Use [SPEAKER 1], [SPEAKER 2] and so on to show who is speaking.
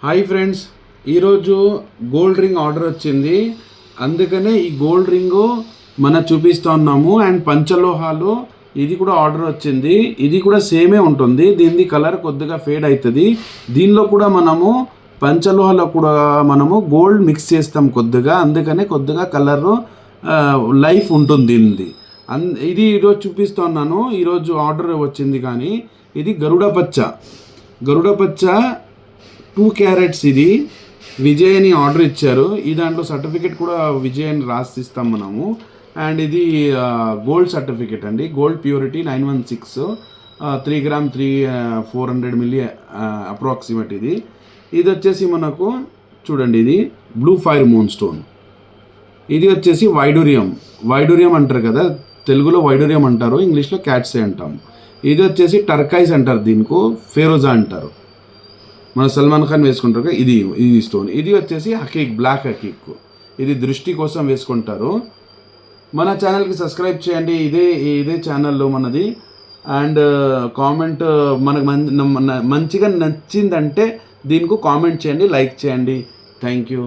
[SPEAKER 1] Hi friends, ఈరోజు gold ring order వచ్చింది. అందుకనే ఈ గోల్డ్ రింగు చూపిస్తూ ఉన్నాము. అండ్ పంచలోహాలు ఇది కూడా ఆర్డర్ వచ్చింది. ఇది కూడా సేమే ఉంటుంది. దీని కలర్ కొద్దిగా ఫేడ్ అవుతుంది. దీనిలో కూడా మనము పంచలోహాలో కూడా మనము గోల్డ్ మిక్స్ చేస్తాం కొద్దిగా. అందుకనే కొద్దిగా కలర్ లైఫ్ ఉంటుంది దీనిది. ఇది ఈరోజు చూపిస్తున్నాను. ఈరోజు ఆర్డర్ వచ్చింది. కానీ ఇది గరుడ పచ్చ 2 క్యారెట్స్. ఇది విజయ్ అని ఆర్డర్ ఇచ్చారు. ఈ దాంట్లో సర్టిఫికేట్ కూడా విజయ్ అని రాసిస్తాం మనము. అండ్ ఇది గోల్డ్ సర్టిఫికేట్ అండి. Gold purity 916, 3 gram 400 milli approximate. ఇది వచ్చేసి మనకు చూడండి, ఇది బ్లూ ఫైర్ మూన్ స్టోన్. ఇది వచ్చేసి వైడూరియం అంటారు కదా, తెలుగులో వైడూరియం అంటారు, ఇంగ్లీష్లో క్యాట్సే అంటాము. ఇది వచ్చేసి టర్కైజ్ అంటారు, దీనికి ఫెరోజా అంటారు. మన సల్మాన్ ఖాన్ వేసుకుంటారు కదా, ఇది స్టోన్. ఇది వచ్చేసి హకీక్, బ్లాక్ హకీక్. ఇది దృష్టి కోసం వేసుకుంటారు. మన ఛానల్కి సబ్స్క్రైబ్ చేయండి. ఇదే ఛానల్లో మనది. అండ్ కామెంట్ మనకు మంచిగా నచ్చిందంటే దీనికి కామెంట్ చేయండి, లైక్ చేయండి. Thank you.